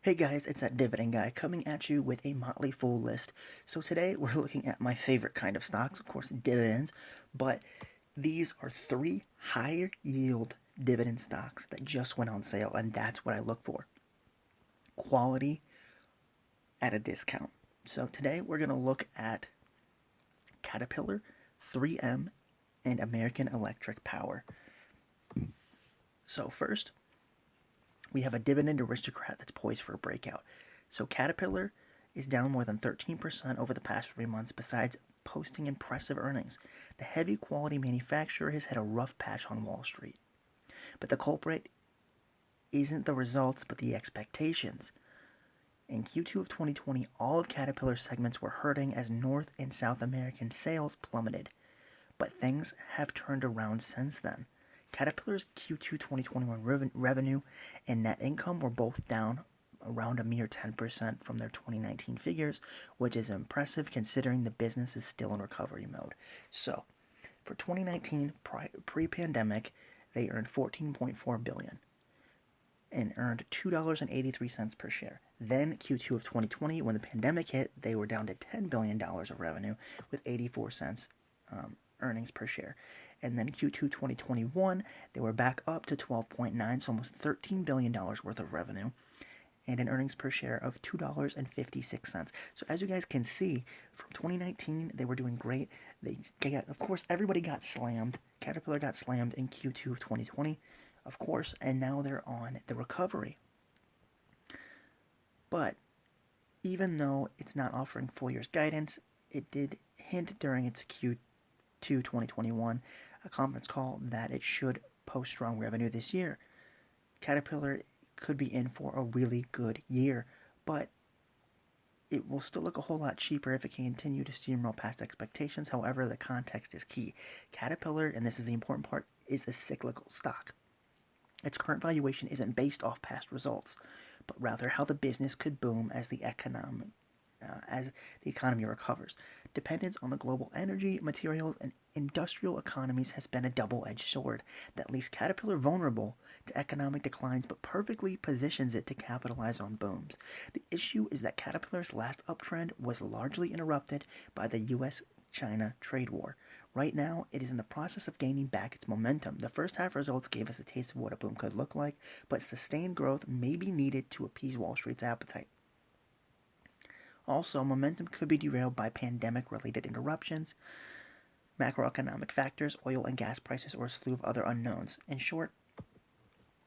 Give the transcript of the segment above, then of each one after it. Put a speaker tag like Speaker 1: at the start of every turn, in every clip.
Speaker 1: Hey guys, it's that Dividend guy coming at you with a motley fool list. So today we're looking at my favorite kind of stocks, of course, dividends, but these are three higher yield dividend stocks that just went on sale, and that's what I look for. Quality at a discount. So today we're going to look at Caterpillar, 3M, and American Electric Power. So first, we have a dividend aristocrat that's poised for a breakout. So Caterpillar is down more than 13% over the past 3 months, besides posting impressive earnings. The heavy quality manufacturer has had a rough patch on Wall Street. But the culprit isn't the results, but the expectations. In Q2 of 2020, all of Caterpillar's segments were hurting as North and South American sales plummeted. But things have turned around since then. Caterpillar's Q2 2021 revenue and net income were both down around a mere 10% from their 2019 figures, which is impressive considering the business is still in recovery mode. So, for 2019 pre-pandemic, they earned 14.4 billion and earned $2.83 per share. Then Q2 of 2020, when the pandemic hit, they were down to $10 billion of revenue with 84 cents earnings per share. And then Q2 2021, they were back up to 12.9, so almost $13 billion worth of revenue, and an earnings per share of $2.56. So as you guys can see, from 2019, they were doing great. They got, of course, everybody got slammed. Caterpillar got slammed in Q2 of 2020, of course, and now they're on the recovery. But even though it's not offering full year's guidance, it did hint during its Q2 2021 a conference call that it should post strong revenue this year. Caterpillar could be in for a really good year, but it will still look a whole lot cheaper if it can continue to steamroll past expectations. However, the context is key. Caterpillar, and this is the important part, is a cyclical stock. Its current valuation isn't based off past results, but rather how the business could boom as the economy recovers. Dependence on the global energy, materials, and industrial economies has been a double-edged sword that leaves Caterpillar vulnerable to economic declines but perfectly positions it to capitalize on booms. The issue is that Caterpillar's last uptrend was largely interrupted by the US-China trade war. Right now, it is in the process of gaining back its momentum. The first half results gave us a taste of what a boom could look like, but sustained growth may be needed to appease Wall Street's appetite. Also, momentum could be derailed by pandemic-related interruptions, macroeconomic factors, oil and gas prices, or a slew of other unknowns. In short,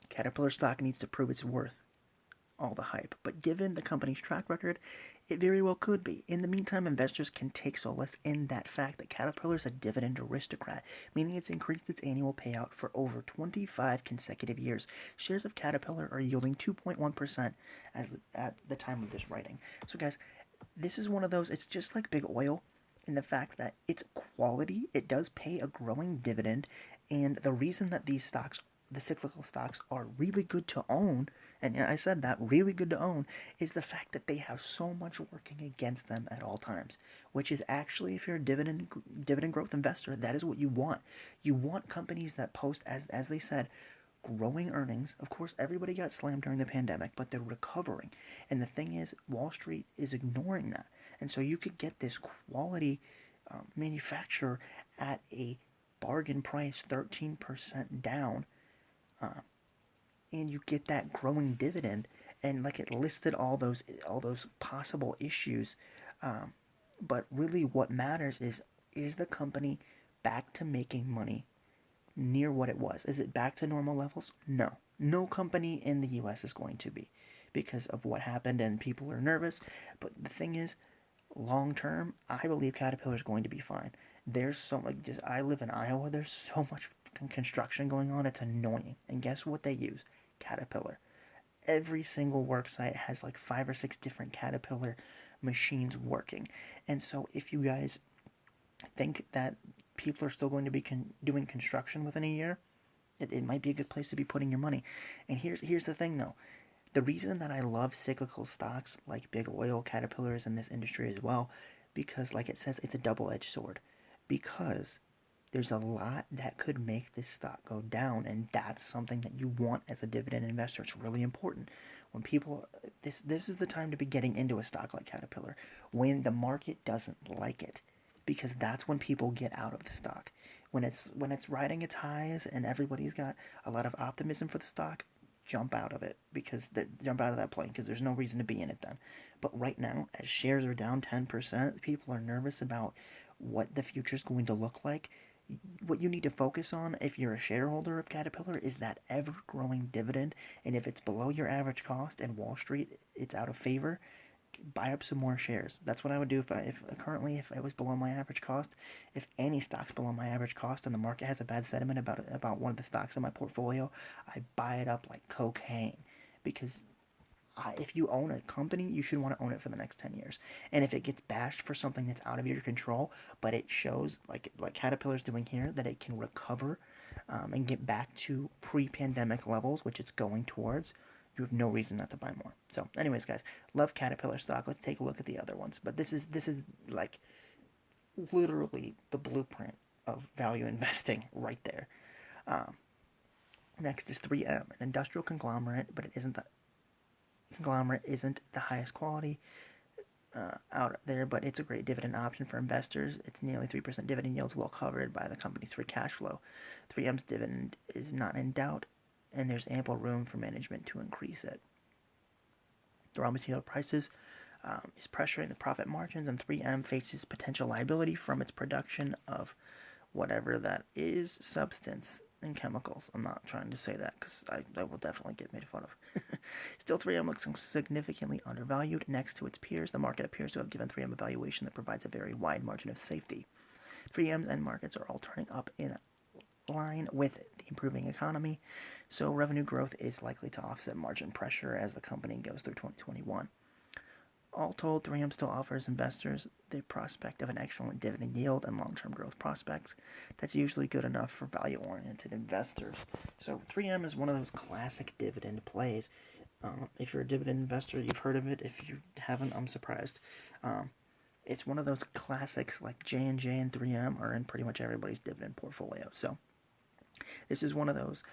Speaker 1: Caterpillar stock needs to prove its worth, all the hype. But given the company's track record, it very well could be. In the meantime, investors can take solace in that fact that Caterpillar is a dividend aristocrat, meaning it's increased its annual payout for over 25 consecutive years. Shares of Caterpillar are yielding 2.1% at the time of this writing. So guys, this is one of those, it's just like big oil in the fact that it's quality, it does pay a growing dividend, and the reason that these stocks, the cyclical stocks, are really good to own, and I said that, really good to own, is the fact that they have so much working against them at all times, which is actually, if you're a dividend growth investor, that is what you want. You want companies that post, as they said, growing earnings. Of course, everybody got slammed during the pandemic, but they're recovering. And the thing is, Wall Street is ignoring that. And so you could get this quality manufacturer at a bargain price, 13% down, and you get that growing dividend. And like it listed all those possible issues, but really what matters is the company back to making money near what it was? Is it back to normal levels? No. No company in the US is going to be because of what happened and people are nervous. But the thing is, long term, I believe Caterpillar is going to be fine. There's so much, just I live in Iowa, there's so much construction going on, it's annoying. And guess what they use? Caterpillar. Every single work site has like 5 or 6 different Caterpillar machines working. And so if you guys think that people are still going to be doing construction within a year, it might be a good place to be putting your money. And here's the thing though. The reason that I love cyclical stocks like big oil, Caterpillars in this industry as well, because like it says, it's a double-edged sword. Because there's a lot that could make this stock go down, and that's something that you want as a dividend investor. It's really important. When people, this is the time to be getting into a stock like Caterpillar when the market doesn't like it, because that's when people get out of the stock. When it's riding its highs and everybody's got a lot of optimism for the stock, jump out of it, jump out of that plane, because there's no reason to be in it then. But right now, as shares are down 10%, people are nervous about what the future is going to look like. What you need to focus on if you're a shareholder of Caterpillar is that ever growing dividend. And if it's below your average cost and Wall Street it's out of favor, buy up some more shares. That's what I would do if currently if it was below my average cost. If any stock's below my average cost and the market has a bad sentiment about one of the stocks in my portfolio, I buy it up like cocaine, because if you own a company, you should want to own it for the next 10 years. And if it gets bashed for something that's out of your control, but it shows, like Caterpillar's doing here, that it can recover and get back to pre-pandemic levels, which it's going towards, you have no reason not to buy more. So, anyways, guys, love Caterpillar stock. Let's take a look at the other ones. But this is like literally the blueprint of value investing right there. Next is 3M, an industrial conglomerate, but it isn't the highest quality out there, but it's a great dividend option for investors. Its nearly 3% dividend yield is well covered by the company's free cash flow. 3M's dividend is not in doubt, and there's ample room for management to increase it. The raw material prices is pressuring the profit margins, and 3M faces potential liability from its production of whatever that is, substance and chemicals. I'm not trying to say that because I will definitely get made fun of. Still, 3M looks significantly undervalued next to its peers. The market appears to have given 3M a valuation that provides a very wide margin of safety. 3M's end markets are all turning up in line with the improving economy, so revenue growth is likely to offset margin pressure as the company goes through 2021. All told, 3M still offers investors the prospect of an excellent dividend yield and long-term growth prospects. That's usually good enough for value-oriented investors. So 3M is one of those classic dividend plays. If you're a dividend investor, you've heard of it. If you haven't, I'm surprised. It's one of those classics, like J&J and 3M are in pretty much everybody's dividend portfolio. So this is one of those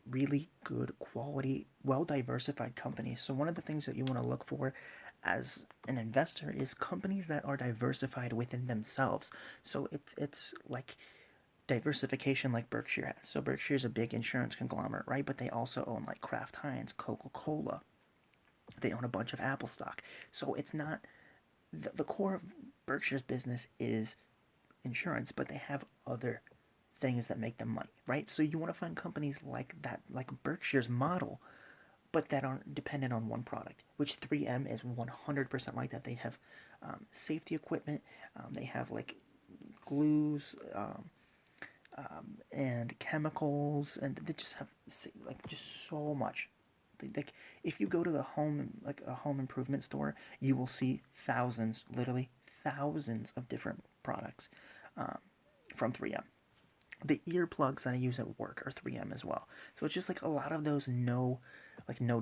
Speaker 1: really good quality, well-diversified companies. So one of the things that you want to look for as an investor is companies that are diversified within themselves. So it's like diversification like Berkshire has. So Berkshire is a big insurance conglomerate, right? But they also own like Kraft Heinz, Coca-Cola. They own a bunch of Apple stock. So it's not the core of Berkshire's business is insurance, but they have other things that make them money, right? So you want to find companies like that, like Berkshire's model, but that aren't dependent on one product, which 3M is 100% like that. They have safety equipment, they have like glues and chemicals, and they just have like just so much. Like if you go to like a home improvement store, you will see thousands, literally thousands of different products from 3M. The earplugs that I use at work are 3M as well. So it's just like a lot of those no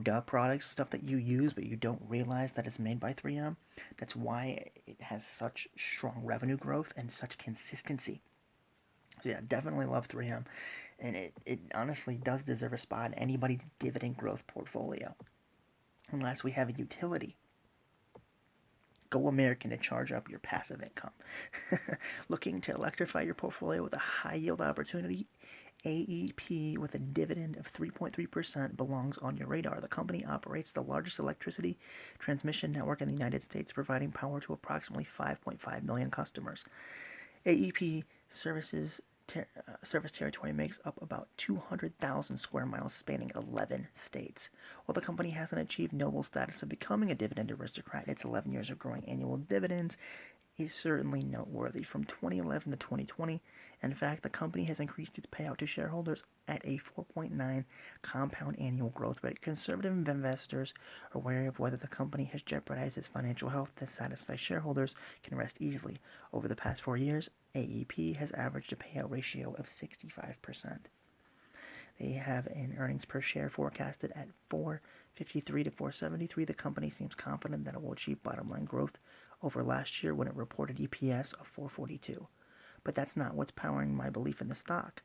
Speaker 1: duh products, stuff that you use but you don't realize that it's made by 3M. That's why it has such strong revenue growth and such consistency. So yeah, definitely love 3M. And it honestly does deserve a spot in anybody's dividend growth portfolio. Unless we have a utility. Go American to charge up your passive income. Looking to electrify your portfolio with a high yield opportunity? AEP with a dividend of 3.3% belongs on your radar. The company operates the largest electricity transmission network in the United States, providing power to approximately 5.5 million customers. AEP service territory makes up about 200,000 square miles spanning 11 states. While the company hasn't achieved noble status of becoming a dividend aristocrat, its 11 years of growing annual dividends is certainly noteworthy. From 2011 to 2020, in fact, the company has increased its payout to shareholders at a 4.9 compound annual growth rate. Conservative investors are wary of whether the company has jeopardized its financial health to satisfy shareholders can rest easily. Over the past 4 years, AEP has averaged a payout ratio of 65%. They have an earnings per share forecasted at $4.53 to $4.73. The company seems confident that it will achieve bottom line growth over last year when it reported EPS of $4.42. But that's not what's powering my belief in the stock.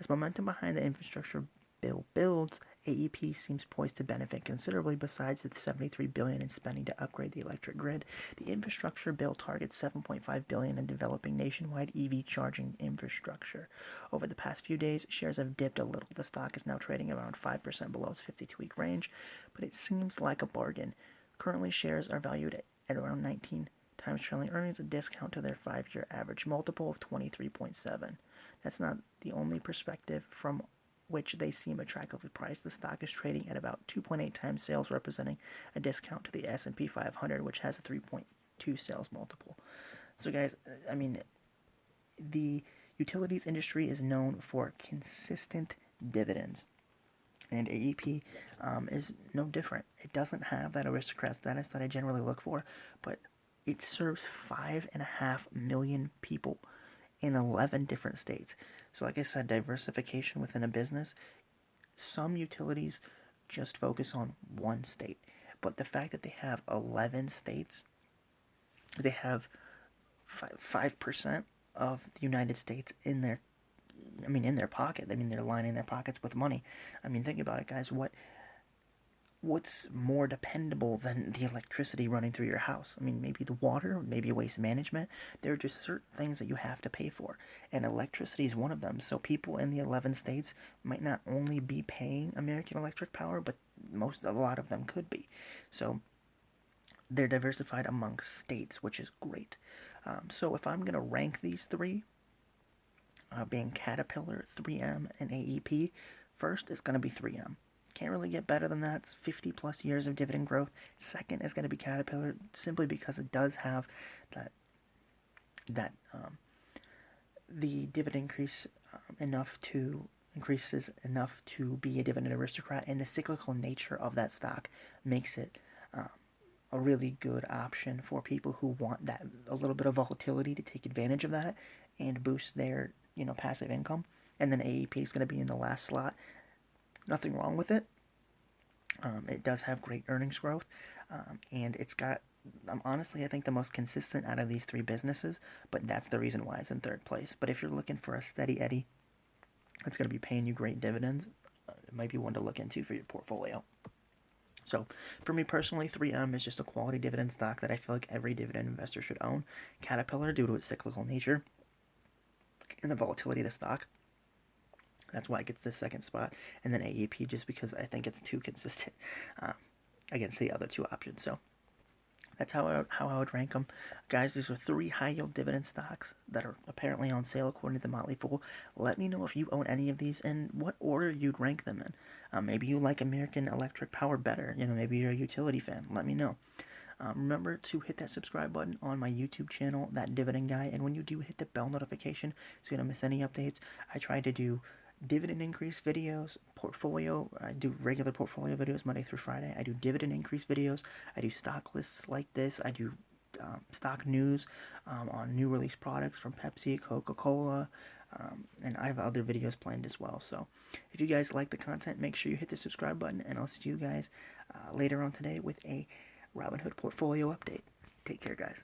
Speaker 1: As momentum behind the infrastructure bill builds, AEP seems poised to benefit considerably. Besides the $73 billion in spending to upgrade the electric grid, the infrastructure bill targets $7.5 billion in developing nationwide EV charging infrastructure. Over the past few days, shares have dipped a little. The stock is now trading around 5% below its 52-week range, but it seems like a bargain. Currently, shares are valued at around 19 times trailing earnings, a discount to their 5-year average multiple of 23.7. That's not the only perspective from which they seem attractively priced. The stock is trading at about 2.8 times sales, representing a discount to the S&P 500, which has a 3.2 sales multiple. So guys, I mean, the utilities industry is known for consistent dividends. And AEP is no different. It doesn't have that aristocrat status that I generally look for, but it serves 5.5 million people in 11 different states. So like I said, diversification within a business. Some utilities just focus on one state, but the fact that they have 11 states, they have 5% of the United States in their pocket. I mean, they're lining their pockets with money. I mean, think about it, guys. What's more dependable than the electricity running through your house? I mean, maybe the water, maybe waste management. There are just certain things that you have to pay for, and electricity is one of them. So people in the 11 states might not only be paying American Electric Power, but a lot of them could be. So they're diversified amongst states, which is great. So if I'm going to rank these three, being Caterpillar, 3M, and AEP, first is going to be 3M. Can't really get better than that. It's 50 plus years of dividend growth. Second is going to be Caterpillar, simply because it does have the dividend increases enough to be a dividend aristocrat, and the cyclical nature of that stock makes it a really good option for people who want that a little bit of volatility to take advantage of that and boost their passive income. And then AEP is going to be in the last slot. Nothing wrong with it. It does have great earnings growth, and it's got, honestly, I think the most consistent out of these three businesses, but that's the reason why it's in third place. But if you're looking for a steady Eddie that's going to be paying you great dividends, it might be one to look into for your portfolio. So, for me personally, 3M is just a quality dividend stock that I feel like every dividend investor should own. Caterpillar, due to its cyclical nature and the volatility of the stock, that's why it gets this second spot. And then AEP, just because I think it's too consistent against the other two options. So that's how I would rank them. Guys, these are three high-yield dividend stocks that are apparently on sale according to the Motley Fool. Let me know if you own any of these and what order you'd rank them in. Maybe you like American Electric Power better. Maybe you're a utility fan. Let me know. Remember to hit that subscribe button on my YouTube channel, That Dividend Guy. And when you do, hit the bell notification so you don't miss any updates. I try to do dividend increase videos, I do regular portfolio videos Monday through Friday. I do dividend increase videos. I do stock lists like this. I do stock news on new release products from Pepsi, Coca-Cola, and I have other videos planned as well. So if you guys like the content, make sure you hit the subscribe button, and I'll see you guys later on today with a Robinhood portfolio update. Take care, guys.